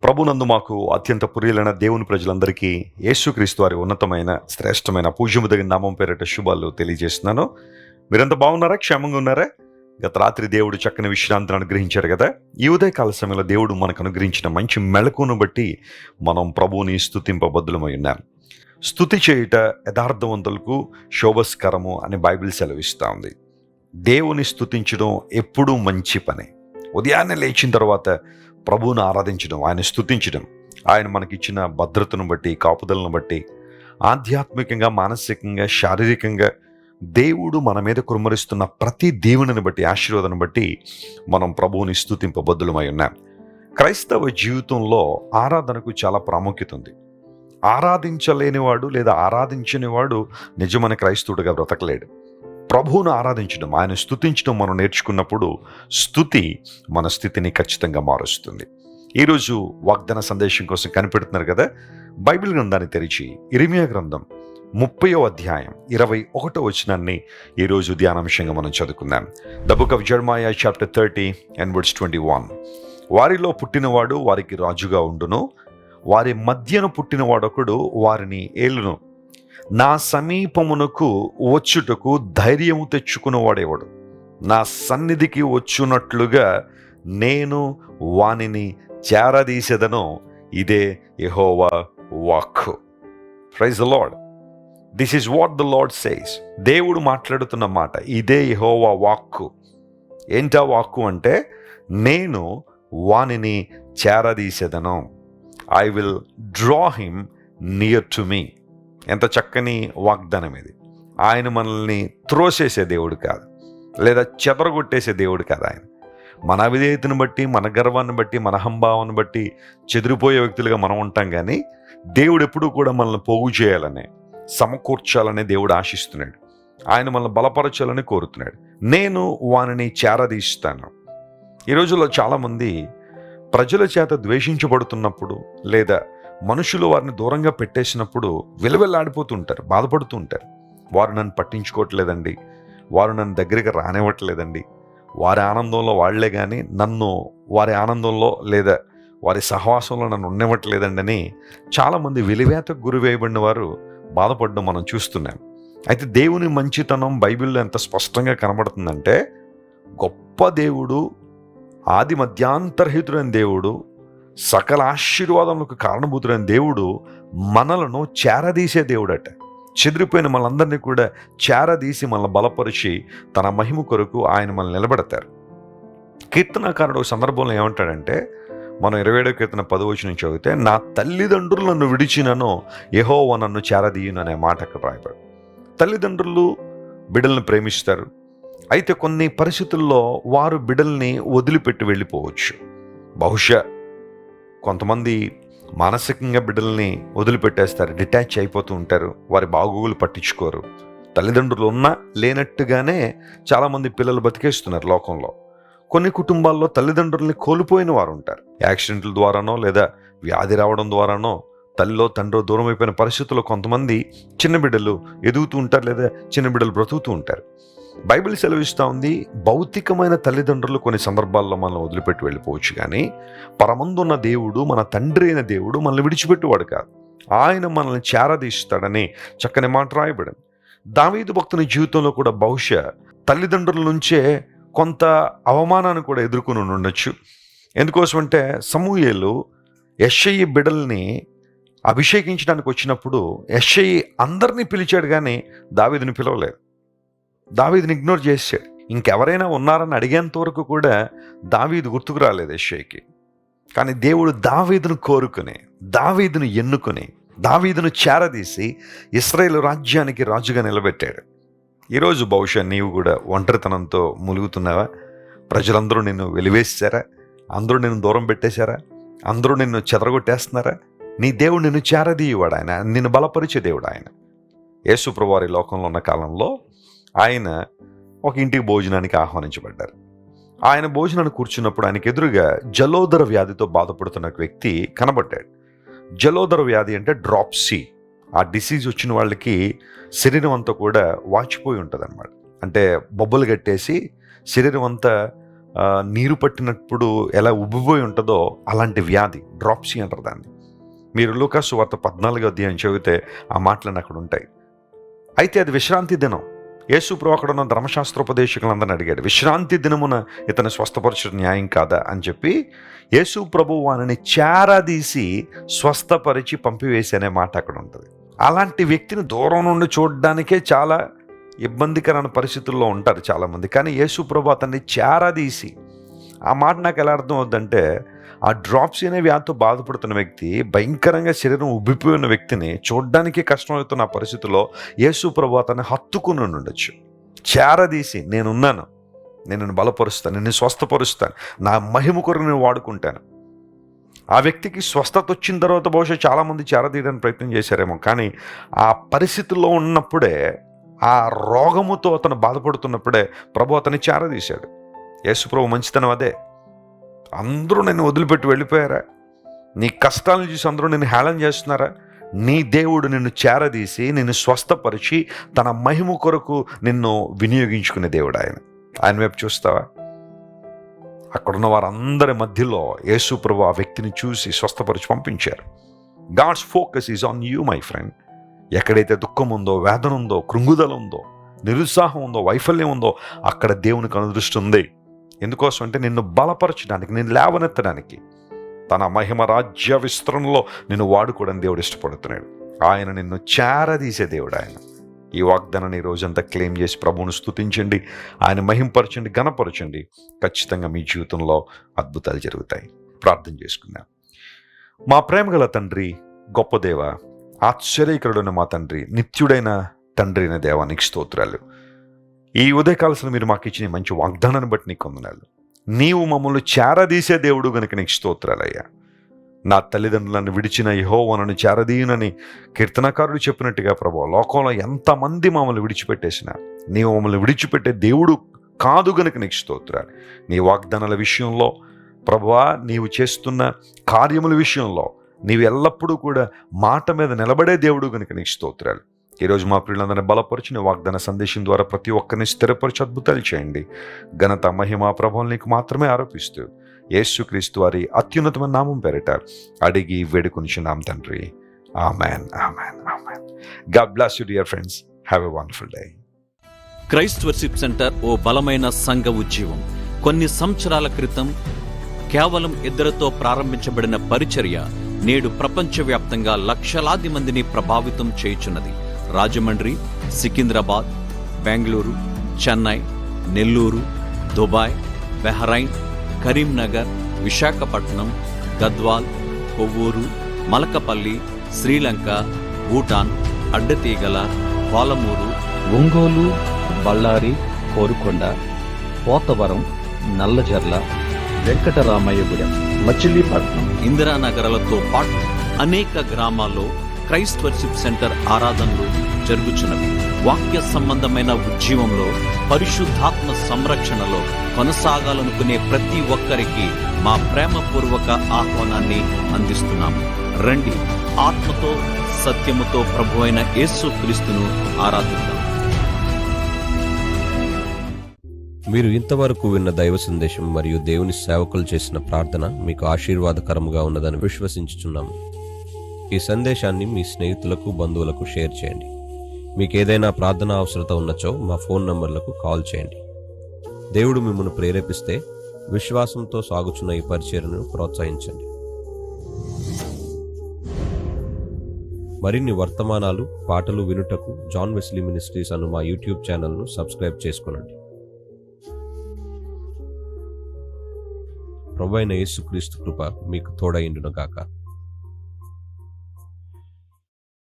ప్రభునందు మాకు అత్యంత ప్రియులైన దేవుని ప్రజలందరికీ యేసుక్రీస్తు వారి ఉన్నతమైన శ్రేష్టమైన పూజ్యము తగిన నామం పేరిట శుభాలు తెలియజేస్తున్నాను. మీరంతా బాగున్నారా? క్షేమంగా ఉన్నారా? గత రాత్రి దేవుడు చక్కని విశ్రాంతిని అనుగ్రహించారు కదా. ఈ ఉదయకాల సమయంలో దేవుడు మనకు అనుగ్రహించిన మంచి మెళకువను బట్టి మనం ప్రభువుని స్తుతింపబద్దులమై ఉన్నాం. స్తుతి చేయుట యథార్థవంతులకు శోభస్కరము అని బైబిల్ సెలవిస్తూ ఉంది. దేవుని స్తుతించడం ఎప్పుడూ మంచి పని. ఉదయాన్నే లేచిన తర్వాత ప్రభువును ఆరాధించడం, ఆయన స్తుతించడం, ఆయన మనకిచ్చిన భద్రతను బట్టి, కాపుదలను బట్టి, ఆధ్యాత్మికంగా, మానసికంగా, శారీరకంగా దేవుడు మన మీద కుమ్మరిస్తున్న ప్రతి దీవెనని బట్టి, ఆశీర్వాదాన్ని బట్టి మనం ప్రభువుని స్తుతింపబద్దులమై ఉన్నాం. క్రైస్తవ జీవితంలో ఆరాధనకు చాలా ప్రాముఖ్యత ఉంది. ఆరాధించలేనివాడు లేదా ఆరాధించనివాడు నిజమైన క్రైస్తవుడిగా బ్రతకలేడు. ప్రభువును ఆరాధించడం, ఆయన స్తుతించడం మనం నేర్చుకున్నప్పుడు స్తుతి మన స్థితిని ఖచ్చితంగా మారుస్తుంది. ఈరోజు వాగ్దాన సందేశం కోసం కనిపెడుతున్నారు కదా. బైబిల్ గ్రంథాన్ని తెరిచి ఇర్మీయా గ్రంథం 30వ అధ్యాయం 21వ వచనాన్ని ఈరోజు ధ్యానాంశంగా మనం చదువుకుందాం. The book of జెరమయా chapter 30 and verse 21. వారిలో పుట్టినవాడు వారికి రాజుగా ఉండును, వారి మధ్యన పుట్టినవాడొకడు వారిని ఏలును. నా సమీపమునకు వచ్చుటకు ధైర్యము తెచ్చుకునేవాడేవాడు, నా సన్నిధికి వచ్చునట్లుగా నేను వానిని చేరదీసెదను. ఇదే యెహోవా వాక్కు. Praise the lord. This is what the lord says. దేవుడు మాట్లాడుతున్న మాట ఇదే యెహోవా వాక్కు. ఏంటా వాక్కు అంటే, నేను వానిని చేరదీసెదను. I will draw him near to me. ఎంత చక్కని వాగ్దానం ఇది. ఆయన మనల్ని త్రోసేసే దేవుడు కాదు, లేదా చెదరగొట్టేసే దేవుడు కాదు. ఆయన మన అవిధేయతను బట్టి, మన గర్వాన్ని బట్టి, మన అహంభావాన్ని బట్టి చెదిరిపోయే వ్యక్తులుగా మనం ఉంటాం. కానీ దేవుడు ఎప్పుడూ కూడా మనల్ని పోగు చేయాలనే, సమకూర్చాలనే దేవుడు ఆశిస్తున్నాడు. ఆయన మనల్ని బలపరచాలని కోరుతున్నాడు. నేను వానిని చేరదీస్తాను. ఈ రోజుల్లో చాలామంది ప్రజల చేత ద్వేషించబడుతున్నప్పుడు, లేదా మనుషులు వారిని దూరంగా పెట్టేసినప్పుడు విలవిల్లాడిపోతుంటారు, బాధపడుతూ ఉంటారు. వారు నన్ను పట్టించుకోవట్లేదండి, వారు నన్ను దగ్గరికి రానివ్వట్లేదండి, వారి ఆనందంలో వాళ్లే కానీ నన్ను వారి ఆనందంలో లేదా వారి సహవాసంలో నన్ను ఉండనివ్వట్లేదండి అని చాలామంది వెలివేతకు గురివేయబడిన వారు బాధపడడం మనం చూస్తున్నాం. అయితే దేవుని మంచితనం బైబిల్లో ఎంత స్పష్టంగా కనబడుతుందంటే, గొప్ప దేవుడు, ఆది మధ్యాంతరహితుడైన దేవుడు, సకల ఆశీర్వాదములకు కారణభూతుడైన దేవుడు మనలను చేరదీసే దేవుడట. చెదిరిపోయిన మనందరినీ కూడా చేరదీసి మనల్ని బలపరిచి తన మహిమ కొరకు ఆయన మనల్ని నిలబెడతారు. కీర్తనాకారుడు ఒక సందర్భంలో ఏమంటాడంటే, మనం 27వ కీర్తన 10వ వచనం చదివితే, నా తల్లిదండ్రులు నన్ను విడిచినను యెహోవా నన్ను చేరదీయును అనే మాట అక్కడ రాయబడి. తల్లిదండ్రులు బిడ్డల్ని ప్రేమిస్తారు. అయితే కొన్ని పరిస్థితుల్లో వారు బిడ్డల్ని వదిలిపెట్టి వెళ్ళిపోవచ్చు. బహుశా కొంతమంది మానసికంగా బిడ్డల్ని వదిలిపెట్టేస్తారు, డిటాచ్ అయిపోతూ ఉంటారు, వారి బాగోగులు పట్టించుకోరు. తల్లిదండ్రులు ఉన్నా లేనట్టుగానే చాలామంది పిల్లలు బతికేస్తున్నారు లోకంలో. కొన్ని కుటుంబాల్లో తల్లిదండ్రుల్ని కోల్పోయిన వారు ఉంటారు. యాక్సిడెంట్ల ద్వారానో లేదా వ్యాధి రావడం ద్వారానో తల్లిలో తండ్రో దూరం అయిపోయిన పరిస్థితుల్లో కొంతమంది చిన్న బిడ్డలు ఎదుగుతూ ఉంటారు, లేదా చిన్న బిడ్డలు బ్రతుకుతూ ఉంటారు. బైబిల్ సెలవిస్తూ ఉంది, భౌతికమైన తల్లిదండ్రులు కొన్ని సందర్భాల్లో మనల్ని వదిలిపెట్టి వెళ్ళిపోవచ్చు, కానీ పరమందున్న దేవుడు, మన తండ్రి అయిన దేవుడు మనల్ని విడిచిపెట్టేవాడు కాదు. ఆయన మనల్ని చేరదీస్తాడని చక్కని మాట రాయబడింది. దావీదు భక్తుని జీవితంలో కూడా బహుశా తల్లిదండ్రుల నుంచే కొంత అవమానాన్ని కూడా ఎదుర్కొని ఉండొచ్చు. ఎందుకోసమంటే, సమూయేలు యెష్షయి బిడ్డల్ని అభిషేకించడానికి వచ్చినప్పుడు యెష్షయి అందరినీ పిలిచాడు, కానీ దావీదుని పిలవలేదు. దావీదుని ఇగ్నోర్ చేశాడు. ఇంకెవరైనా ఉన్నారని అడిగేంత వరకు కూడా దావీదు గుర్తుకు రాలేదు యెష్షయికి. కానీ దేవుడు దావీదును కోరుకుని, దావీదును ఎన్నుకొని, దావీదును చేరదీసి ఇశ్రాయేలు రాజ్యానికి రాజుగా నిలబెట్టాడు. ఈరోజు బహుశా నీవు కూడా ఒంటరితనంతో ములుగుతున్నావా? ప్రజలందరూ నిన్ను వెలివేశారా? అందరూ నిన్ను దూరం పెట్టేశారా? అందరూ నిన్ను చెదరగొట్టేస్తున్నారా? నీ దేవుడు నిన్ను చేరదీయవాడు, ఆయన నిన్ను బలపరిచే దేవుడు. ఆయన యేసు ప్రభువారి లోకంలో ఉన్న కాలంలో ఆయన ఒక ఇంటికి భోజనానికి ఆహ్వానించబడ్డారు. ఆయన భోజనాన్ని కూర్చున్నప్పుడు ఆయనకు ఎదురుగా జలోదర వ్యాధితో బాధపడుతున్న వ్యక్తి కనబడ్డాడు. జలోదర వ్యాధి అంటే డ్రాప్సీ. ఆ డిసీజ్ వచ్చిన వాళ్ళకి శరీరం అంతా కూడా వాచిపోయి ఉంటుంది అనమాట. అంటే బొబ్బలు కట్టేసి శరీరం అంతా నీరు పట్టినప్పుడు ఎలా ఉబ్బిపోయి ఉంటుందో అలాంటి వ్యాధి, డ్రాప్సీ అంటారు దాన్ని. మీరు లూకాసు వార్త 14వ అధ్యాయం చదివితే ఆ మాటలన్నీ అక్కడ ఉంటాయి. అయితే అది విశ్రాంతి దినం. యేసు ప్రభు అక్కడ ఉన్న ధర్మశాస్త్రోపదేశకులందరిని అడిగాడు, విశ్రాంతి దినమున ఇతను స్వస్థపరచడం న్యాయం కాదా అని చెప్పి యేసు ప్రభు వారిని చేరదీసి స్వస్థపరిచి పంపివేసి అనే మాట అక్కడ ఉంటుంది. అలాంటి వ్యక్తిని దూరం నుండి చూడడానికే చాలా ఇబ్బందికరమైన పరిస్థితుల్లో ఉంటారు చాలామంది. కానీ యేసు ప్రభు అతన్ని చేరదీసి, ఆ మాట నాకు ఎలా అర్థం అవుతుందంటే, ఆ డ్రాప్సీ అనే వ్యాధితో బాధపడుతున్న వ్యక్తి, భయంకరంగా శరీరం ఉబ్బిపోయిన వ్యక్తిని చూడడానికే కష్టమవుతున్న ఆ పరిస్థితుల్లో యేసు ప్రభు అతన్ని హత్తుకుని ఉండొచ్చు. చేరదీసి, నేనున్నాను, నేను నిన్ను బలపరుస్తాను, నిన్ను స్వస్థపరుస్తాను, నా మహిమ కొరకు నేను వాడుకుంటాను. ఆ వ్యక్తికి స్వస్థత వచ్చిన తర్వాత బహుశా చాలామంది చేరదీయడానికి ప్రయత్నం చేశారేమో, కానీ ఆ పరిస్థితుల్లో ఉన్నప్పుడే, ఆ రోగముతో అతను బాధపడుతున్నప్పుడే ప్రభు అతన్ని చేరదీశాడు. యేసు ప్రభు మంచితనం అదే. అందరూ నిన్ను వదిలిపెట్టి వెళ్ళిపోయారా? నీ కష్టాలను చూసి అందరూ నిన్ను హేళన చేస్తున్నారా? నీ దేవుడు నిన్ను చేరదీసి నిన్ను స్వస్థపరిచి తన మహిమ కొరకు నిన్ను వినియోగించుకునే దేవుడు ఆయన వైపు చూస్తావా? అక్కడున్న వారందరి మధ్యలో యేసు ప్రభు ఆ వ్యక్తిని చూసి స్వస్థపరిచి పంపించారు. God's focus is on you my friend. ఎక్కడైతే దుఃఖం ఉందో, వేదన ఉందో, కృంగుదల ఉందో, నిరుత్సాహం ఉందో, వైఫల్యం ఉందో, అక్కడ దేవునికి అనుదృష్టి ఉంది. ఎందుకోసం అంటే నిన్ను బలపరచడానికి, నిన్ను లేవనెత్తడానికి, తన మహిమ రాజ్య విస్తరణలో నిన్ను వాడుకోవడానికి దేవుడు ఇష్టపడుతున్నాడు. ఆయన నిన్ను చేరదీసే దేవుడు. ఆయన ఈ వాగ్దానాన్ని ఈ రోజంతా క్లెయిమ్ చేసి ప్రభువును స్తుతించండి, ఆయన మహింపరచండి, ఘనపరచండి. ఖచ్చితంగా మీ జీవితంలో అద్భుతాలు జరుగుతాయి. ప్రార్థన చేసుకుందాం. మా ప్రేమగల తండ్రి, గొప్ప దేవ, ఆశ్చర్యకరుడైన మా తండ్రి, నిత్యుడైన తండ్రి అయిన దేవానికి స్తోత్రాలు. ఈ ఉదయకాలసలు మీరు మాకు ఇచ్చిన మంచి వాగ్దానాన్ని బట్టి నీకు వందనాలు. నీవు మమ్మల్ని చేరదీసే దేవుడు గనుక నీకు స్తోత్రాలయ్యా. నా తల్లిదండ్రులను విడిచిన యెహోవా నన్ను చేరదీయునని కీర్తనకారుడు చెప్పినట్టుగా ప్రభువా, లోకంలో ఎంతమంది మమ్మల్ని విడిచిపెట్టేసినా నీవు మమ్మల్ని విడిచిపెట్టే దేవుడు కాదు గనుక నీకు స్తోత్రాలు. నీ వాగ్దానాల విషయంలో ప్రభువా, నీవు చేస్తున్న కార్యముల విషయంలో నీవు ఎల్లప్పుడూ కూడా మాట మీద నిలబడే దేవుడు గనుక నీకు స్తోత్రాలు. ఈరోజు మా ప్రియులందరినీ బలపరిచిన వాగ్దాన సందేశం ద్వారా ప్రతి ఒక్కరిని స్థిరపరిచి అద్భుతాలు చేయండి. ఘనత, మహిమ, ప్రభావం నీకు మాత్రమే ఆరోపిస్తూ యేసుక్రీస్తు వారి అత్యున్నతమైన నామం పేరిట అడిగి వేడుకొనిచున్నాం తండ్రి. Amen, amen, amen. God bless you dear friends. Have a wonderful day. Christ worship centre ఓ బలమైన సంఘ ఉద్యమం. కొన్ని సంవత్సరాల క్రితం కేవలం 2 ప్రారంభించబడిన పరిచర్య నేడు ప్రపంచవ్యాప్తంగా లక్షలాది మందిని ప్రభావితం చేయుచున్నది. రాజమండ్రి, సికింద్రాబాద్, బెంగళూరు, చెన్నై, నెల్లూరు, దుబాయ్, బెహ్రైన్, కరీంనగర్, విశాఖపట్నం, గద్వాల్, కొవ్వూరు, మలకపల్లి, శ్రీలంక, భూటాన్, అడ్డతీగల, పాలమూరు, ఒంగోలు, బళ్ళారి, కోరుకొండ, పోతవరం, నల్లజర్ల, వెంకటరామయ్యగూడెం, మచిలీపట్నం, ఇందిరానగర్లతో పాటు అనేక గ్రామాల్లో క్రైస్ట్ వర్షిప్ సెంటర్ ఆరాధనలు జరుగుచున్నవి. వాక్య సంబంధమైన ఉద్యమంలో, పరిశుద్ధాత్మ సంరక్షణలో కొనసాగాలనుకునే ప్రతి ఒక్కరికి మా ప్రేమపూర్వక ఆహ్వానాన్ని అందిస్తున్నాము. రండి, ఆత్మతో సత్యముతో ప్రభువైన యేసుక్రీస్తును ఆరాధిద్దాం. మీరు ఇంతవరకు విన్న దైవ సందేశం మరియు దేవుని సేవకులు చేసిన ప్రార్థన మీకు ఆశీర్వాదకరముగా ఉన్నదని విశ్వసించుచున్నాము. ఈ సందేశాన్ని మీ స్నేహితులకు, బంధువులకు షేర్ చేయండి. మీకు ఏదైనా ప్రార్థన అవసరత ఉన్నచో మా ఫోన్ నంబర్లకు కాల్ చేయండి. దేవుడు మిమ్మల్ని ప్రేరేపిస్తే విశ్వాసంతో సాగుచున్న ఈ పరిచర్యను ప్రోత్సహించండి. మరిన్ని వర్తమానాలు, పాటలు వినుటకు జాన్ వెస్లీ మినిస్ట్రీస్ అను మా యూట్యూబ్ ఛానల్ను సబ్స్క్రైబ్ చేసుకొనండి. ప్రభువైన యేసుక్రీస్తు కృప మీకు తోడైండును గాక.